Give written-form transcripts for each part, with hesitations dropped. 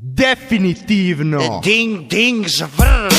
Definitivno. Ding, ding, žvrr.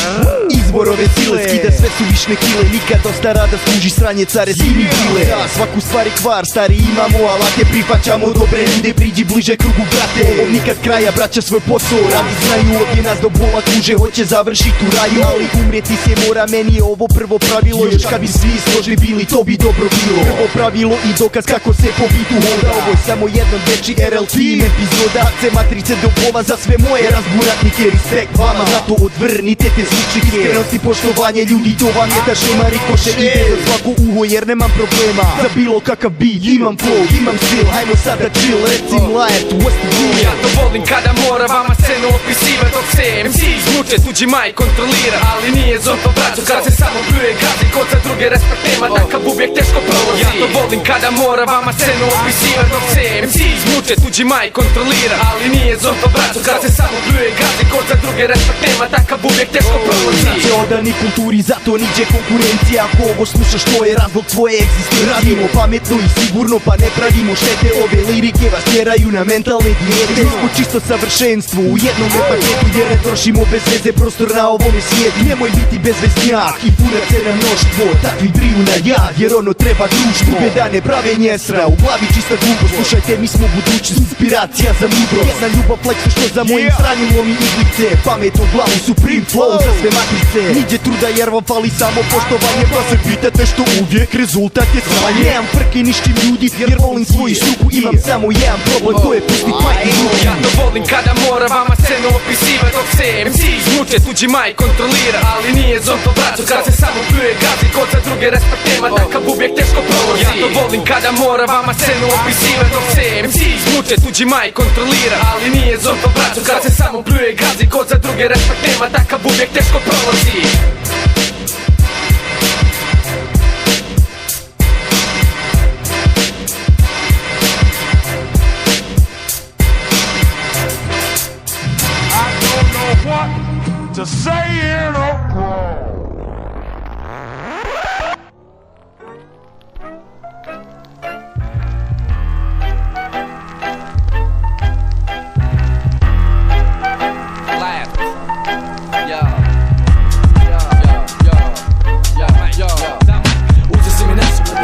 Izborove sile, skida sve su višne kile. Nikad dosta rada služi sranje care sini kile. Da, svaku stvari kvar, stari imamo alate. Prihvaćamo dobre ljude, priđi bliže krugu brate. Ovom nikad kraja, braća svoj posao radi. Znaju ovdje nas do bola tuže, hoće završit u raju. Ali umrijeti se mora, meni je ovo prvo pravilo. Još kad bi svi složni bili, to bi dobro bilo. Prvo pravilo i dokaz kako se po bitu hoda. Ovo je samo jedno dječji RL Team epizoda. C matrice do pola za sve moje razburatnike. Respekt vama, zato odvrnite te zvučnike. Iskrenost i poštovanje ljudi, to vam je da šema rikoše. Ide za svako uho jer nemam problema. Za bilo kakav beat, imam flow, imam stil. Hajmo sada chill, recim live, what's the deal? Ja to volim kada mora vama scenu opisiva. Dok se MC izmuče, tuđi maj kontrolira. Ali nije zon to braćo, kad se samo pljuje gazi. Kod za druge respekt nema, takav uvijek teško prolazi. Ja to volim kada mora vama scenu opisiva. Dok se MC izmuče, tuđi maj kontrolira. Ali nije zon to braćo, kad se samo pljuje gazi. Kod za druge respekt nema, takav uvijek teško prolazi. Znači odani kulturi, zato niđe konkurencija. Ako ovo slušaš, to je razlog tvoje egzistencije. Radimo pametno i sigurno, pa ne pravimo štete. Ove lirike vas tjeraju na mentalne dijete. Smo čisto savršenstvo u jednom paketu, jer ne trošimo bez veze prostor na ovome svijetu. Nemoj biti bezveznjak i punat se na mnoštvo. Takvi briju na jad, jer ono treba društvo. Beda ne prave njesra, u glavi čista glupo. Slušajte, mi smo budućnost, inspiracija za mudrost. Jedna ljubav pleksu što za mojim sranjem lomi iglice. Pamet u glavu, supreme flow za sve matrice. Niđe truda jer vam fali samo poštovanje. Pa se pitate što uvijek rezultat je sranje. Nemam frke ništim ljudi jer volim svoju šuku. Imam samo jedan problem, to je pustit majke ruku. Ja to volim kada mora vama scenu opisiva. Dok se MC izmuče, tuđi maj kontrolira. Ali nije zon to braćo, kad se samo pljuje gazi. Kod za druge respekt nema, takav uvijek teško prolazi. Ja to volim kada mora vama scenu opisiva. Dok se MC izmuče, tuđi maj kontrolira. Ali nije zon to braćo, kad se samo pljuje gazi. Kod za druge respekt nema, takav uvijek teško prolazi. To say it or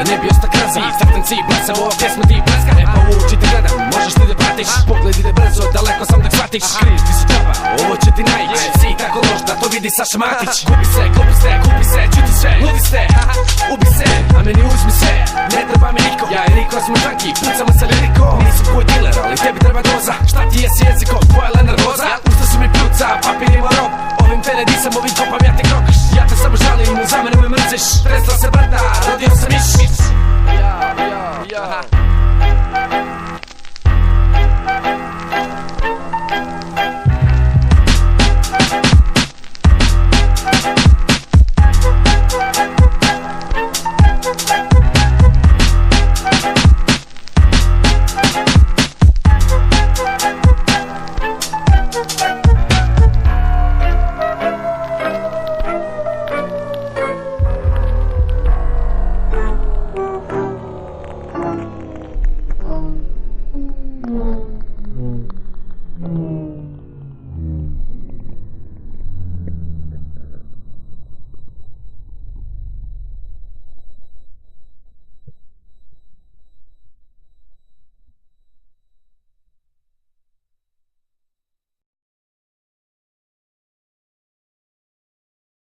da ne bi osta krazi. Crten si blesa, ova pjesma ti bleska. E pa uči te gledam, možeš ti da pratiš. Pogled ide brzo, daleko sam da shvatiš. Križ ti si džaba, ovo će ti naići. Si tako loš da to vidi Saša Matić. Kupi se, kupi se, čuti se, ludi ste, ubi se, a meni uzmi se. Ne treba mi niko, ja i Niko smo junkie, pucamo se lirikom. Nisam tvoj dealer, ali tebi treba doza. Šta ti jesi jezikom, tvoja le nervoza.